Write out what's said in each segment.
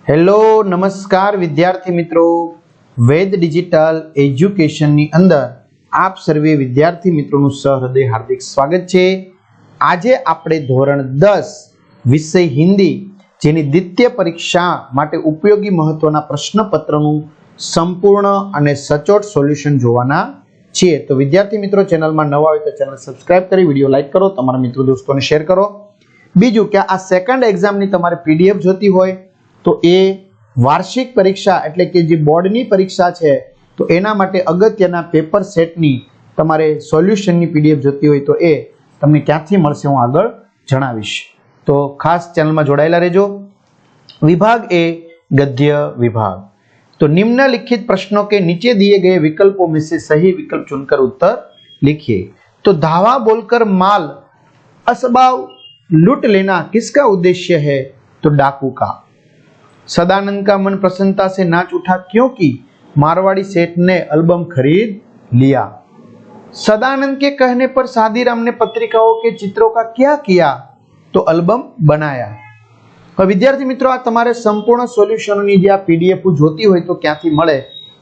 Hello નમસ્કાર વિદ્યાર્થી મિત્રો, વેદ ડિજિટલ એજ્યુકેશનની અંદર આપ સર્વે વિદ્યાર્થી મિત્રોનું સહૃદય હાર્દિક સ્વાગત છે। આજે આપણે ધોરણ 10 વિષય હિન્દી જેની દ્વિતીય પરીક્ષા માટે ઉપયોગી મહત્વના પ્રશ્નપત્રનું સંપૂર્ણ અને સચોટ સોલ્યુશન જોવાના છીએ। તો વિદ્યાર્થી મિત્રો, ચેનલમાં નવા હોય તો ચેનલ સબસ્ક્રાઇબ કરી વિડીયો લાઈક કરો, તમારા મિત્રો દોસ્તોને શેર કરો। બીજું કે આ સેકન્ડ એક્ઝામની તમારે પીડીએફ જોતી હોય તો એ વાર્ષિક પરીક્ષા એટલે કે જે બોર્ડની પરીક્ષા છે તો એના માટે અગત્યના પેપર સેટની તમારે સોલ્યુશનની પીડીએફ જોતી હોય તો એ તમને ક્યાંથી મળશે હું આગળ જણાવીશ। તો ખાસ ચેનલમાં જોડાયેલા રહેજો। विभाग ए गद्य विभाग। तो निम्नलिखित प्रश्नों के नीचे दिए गए विकल्पों में से सही विकल्प चुनकर उत्तर लिखिए। तो धावा बोलकर माल असबाब लूट लेना किसका उद्देश्य है? तो डाकू का। सदानंद का मन प्रसन्नता से नाच उठा क्योंकि मारवाड़ी सेठ ने एल्बम खरीद लिया। सदानंद के कहने पर शादीराम ने पत्रिकाओं के चित्रों का क्या किया? तो एल्बम बनाया। तो विद्यार्थी मित्रों, आ तमारे संपूर्ण सोल्यूशनोनी जे आ पीडीएफ जोती होय तो क्यांथी मळे?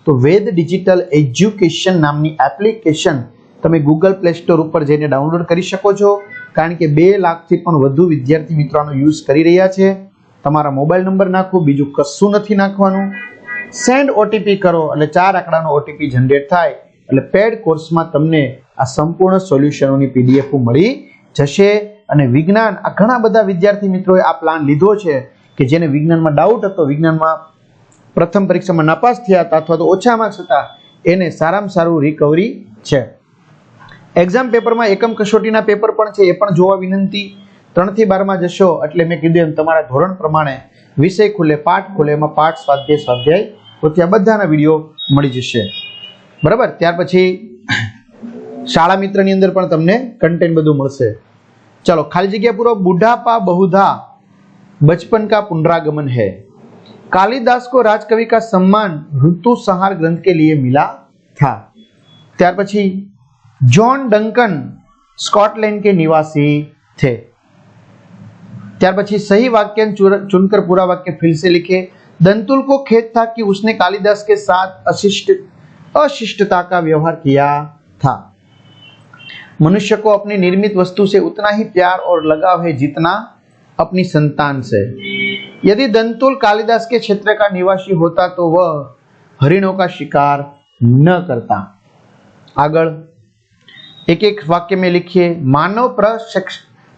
तो वेद डिजिटल एज्युकेशन नामनी एप्लिकेशन तमे गूगल प्ले स्टोर पर जईने डाउनलॉड करी शको छो, कारण के 2 लाख थी पण वधु विद्यार्थी मित्रों आनो यूज करी रह्या छे। તમારા મોબાઈલ નંબર નાખો, બીજું કશું નથી નાખવાનું। સેન્ડ ઓટીપી કરો એટલે 4 આંકડાનો ઓટીપી જનરેટ થાય એટલે પેડ કોર્સમાં તમને આ સંપૂર્ણ સોલ્યુશનોની પીડીએફ મળી જશે। અને વિજ્ઞાન આ ઘણા બધા વિદ્યાર્થી મિત્રોએ આ પ્લાન લીધો છે કે જેને વિજ્ઞાનમાં ડાઉટ હતો, વિજ્ઞાનમાં પ્રથમ પરીક્ષામાં નાપાસ થયા હતા અથવા તો ઓછા માર્ક્સ હતા, એને સારામાં સારું રિકવરી છે। એક્ઝામ પેપરમાં એકમ કસોટીના પેપર પણ છે, એ પણ જોવા વિનંતી। 3 થી 12 માં જશો એટલે મેં કીધું એમ તમારા ધોરણ પ્રમાણે વિષય ખુલે, પાઠ ખુલે, એમાં પાઠ સ્વાધ્યાય તો ત્યાં બધાના વિડીયો મળી જશે, બરાબર। ત્યાર પછી શાળા મિત્રની અંદર પણ તમને કન્ટેન્ટ બધું મળશે। चलो खाली जगह पूरा। बुढ़ापा बहुधा बचपन का पुनरागमन है। कालिदास को राजकवि का सम्मान ऋतु संहार ग्रंथ के लिए मिला था। त्यार पछी जॉन डंकन स्कॉटलैंड के निवासी थे। त्यार पछी सही वाक्य चुनकर पूरा वाक्य फिर से लिखे। दंतुल को खेद था कि उसने कालिदास के साथ अशिष्टता का व्यवहार किया था। मनुष्य को अपनी निर्मित वस्तु से उतना ही प्यार और लगाव है जितना अपनी संतान से। यदि दंतुल कालिदास के क्षेत्र का निवासी होता तो वह हरिणों का शिकार न करता। आगळ एक एक वाक्य में लिखिए। मानव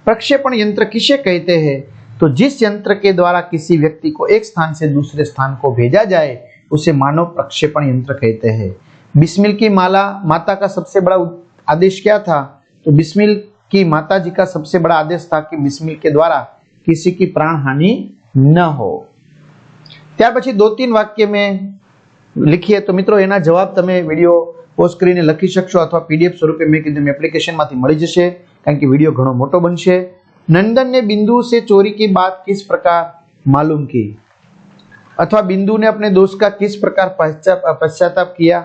प्रक्षेपण यंत्र किसे कहते हैं? तो जिस यंत्र के द्वारा किसी व्यक्ति को एक स्थान से दूसरे स्थान को भेजा जाए उसे मानव प्रक्षेपण यंत्र कहते हैं। बिस्मिल की माता का सबसे बड़ा आदेश क्या था? तो बिस्मिल की माता जी का सबसे बड़ा आदेश था कि बिस्मिल के द्वारा किसी की प्राण हानि न हो। त्यार पछी 2-3 वाक्य में लिखिए। तो मित्रों एना जवाब तमे विडियो पोस्ट करीने लखी शकशो अथवा पीडीएफ स्वरूपे मैं कीधुं एप्लिकेशन मांथी मळी जशे, कारण के विडियो घणो मोटो बनशे। नंदन ने बिंदु से चोरी की बात किस प्रकार मालूम की? अथवा बिंदु ने अपने दोस्त का किस प्रकार पश्चाताप किया?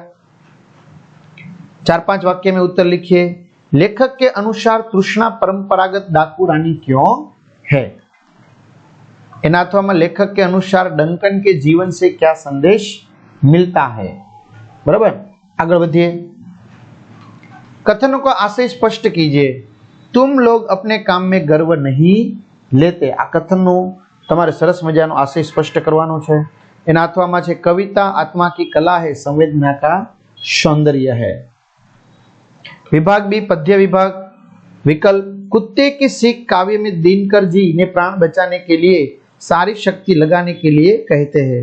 4-5 वाक्य में उत्तर लिखिए। लेखक के अनुसार तृष्णा परंपरागत डाकू रानी क्यों है? एना अथवा में लेखक के अनुसार डंकन के जीवन से क्या संदेश मिलता है? बराबर, आगे बढ़िए। कथनों का आशय स्पष्ट कीजिए। तुम लोग अपने काम में गर्व नहीं लेते। आ कथननो तमारे सरस मजानो आशय स्पष्ट करवानो छे। एना अथवा में छे कविता आत्मा की कला है, संवेदना का सौंदर्य है। विभाग बी पद्य विभाग। विकल्प कुत्ते की सीख काव्य में दिनकर जी ने प्राण बचाने के लिए सारी शक्ति लगाने के लिए कहते हैं।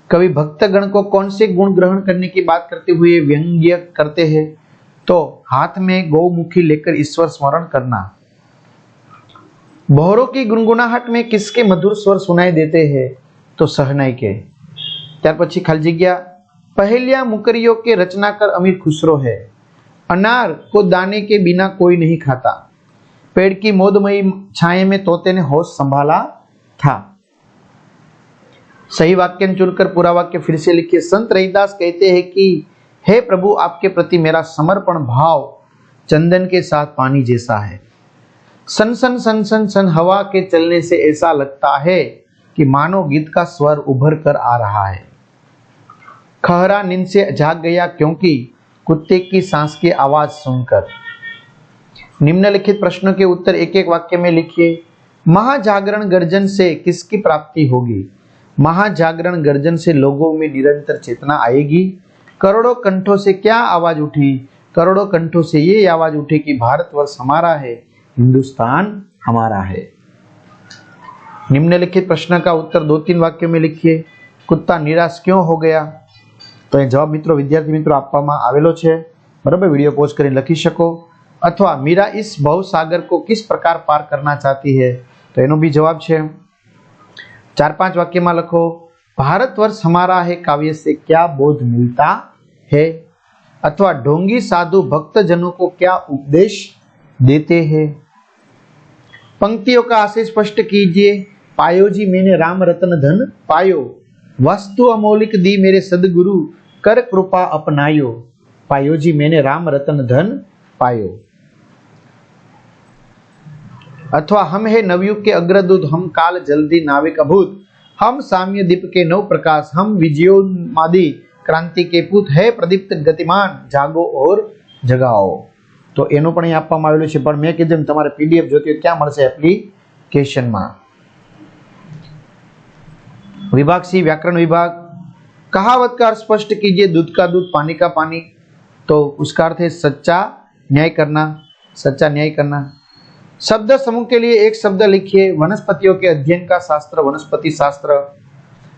कवि भक्तगण को कौन से गुण ग्रहण करने की बात करते हुए व्यंग्य करते हैं? तो हाथ में गौमुखी लेकर ईश्वर स्मरण करना। बहरों की गुनगुनाहट में किसके मधुर स्वर सुनाई देते हैं? तो शहनाई के। त्यार पछी खाली जग्या। पहेलियां मुकरियों के रचनाकर अमीर खुसरो है। अनार को दाने के बिना कोई नहीं खाता। पेड़ की मौदमयी छाए में तोते ने होश संभाला था। सही वाक्य चुनकर पूरा वाक्य फिर से लिखिए। संत रविदास कहते हैं कि हे प्रभु, आपके प्रति मेरा समर्पण भाव चंदन के साथ पानी जैसा है। सन सन सन सन सन हवा के चलने से ऐसा लगता है कि मानो गीत का स्वर उभर कर आ रहा है। खहरा नींद से जाग गया क्योंकि कुत्ते की सांस की आवाज सुनकर। निम्नलिखित प्रश्नों के उत्तर एक एक वाक्य में लिखिए। महाजागरण गर्जन से किसकी प्राप्ति होगी? महाजागरण गर्जन से लोगों में निरंतर चेतना आएगी। करोड़ों कंठों से क्या आवाज उठी? करोड़ों कंठों से ये आवाज उठी कि भारतवर्ष हमारा है, हिंदुस्तान हमारा है। निम्नलिखित प्रश्न का उत्तर 2-3 वाक्यों में लिखिए। कुत्ता निराश क्यों हो गया? तो ये जवाब मित्रों विद्यार्थी मित्रों आपवामां आवेलो छे, बराबर। विडियो पॉज कर लखी शको। अथवा मीरा इस भवसागर को किस प्रकार पार करना चाहती है? तो एनो भी जवाब छे। 4-5 वाक्य में लखो। भारतवर्ष हमारा है काव्य से क्या बोध मिलता है? अथवा ढोंगी साधु भक्तजनों को क्या उपदेश देते हैं? पंक्तियों का आशय स्पष्ट कीजिए। पायो जी मैंने राम रतन धन पायो, वस्तु अमौलिक दी मेरे सदगुरु, कर कृपा अपनायो। पायो जी मैंने राम रतन धन पायो। अथवा हम है नवयुग के अग्रदूत, हम काल जल्दी नाविक अभूत, हम साम्य दीप के नव प्रकाश, हम विजयोन्मादी क्रांति के पूत, है प्रदीप्त गतिमान, जागो और जगाओ। तो एनो पण आपवामां आवेलुं छे, पण मैं कीधुं तमारे पीडीएफ जोती होय क्यां मळशे? एप्लिकेशन में। विभाग सी व्याकरण विभाग। कहावत का अर्थ स्पष्ट कीजिए। दूध का दूध, पानी का पानी। तो उसका अर्थ है सच्चा न्याय करना, सच्चा न्याय करना। शब्द समूह के लिए एक शब्द लिखिए। वनस्पतियों के अध्ययन का शास्त्र वनस्पति शास्त्र।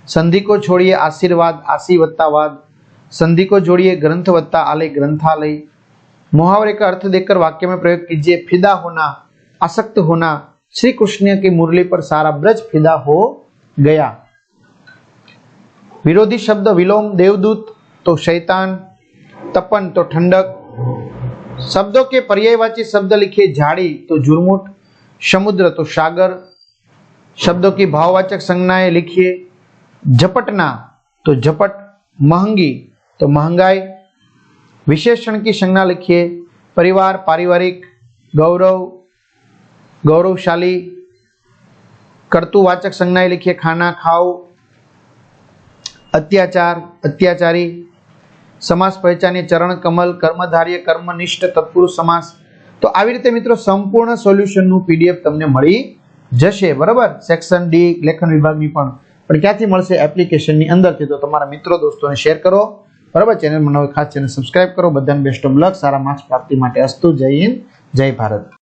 संधि को छोड़िए आशीर्वाद आशी वत्ता वाद। संधि को जोड़िए ग्रंथ वत्ता आलय ग्रंथालय। मुहावरे का अर्थ देकर वाक्य में प्रयोग कीजिए। फिदा होना, आसक्त होना। श्री कृष्ण की मुरली पर सारा ब्रज फिदा हो गया। विरोधी शब्द विलोम देवदूत तो शैतान, तपन तो ठंडक। शब्दों के पर्यायवाची शब्द लिखिए। झाड़ी तो झुरमुट, समुद्र तो सागर। शब्दों की भाववाचक संज्ञाएं लिखिए। झपटना तो झपट, महंगी तो महंगाई। विशेषण की संज्ञा लिखिए। परिवार पारिवारिक, गौरव गौरवशाली। कर्तुवाचक संज्ञाएं लिखिए। खाना खाओ, अत्याचार अत्याचारी। समास पहचानिए। चरण कमल, कर्मधार्य कर्मनिष्ठ, तत्पुरुष समास। तो આવી રીતે મિત્રો સંપૂર્ણ સોલ્યુશનનું પીડીએફ તમને મળી જશે, બરાબર। સેક્શન ડી લેખન વિભાગની પણ ક્યાંથી મળશે? એપ્લિકેશનની અંદરથી। તો તમારા મિત્રો દોસ્તોને શેર કરો, બરાબર। ચેનલમાં નવા ખાસ ચેનલ સબસ્ક્રાઇબ કરો। બધાને best of luck, Sara marks પ્રાપ્તિ માટે અસ્તુ। જય હિન્દ, જય ભારત।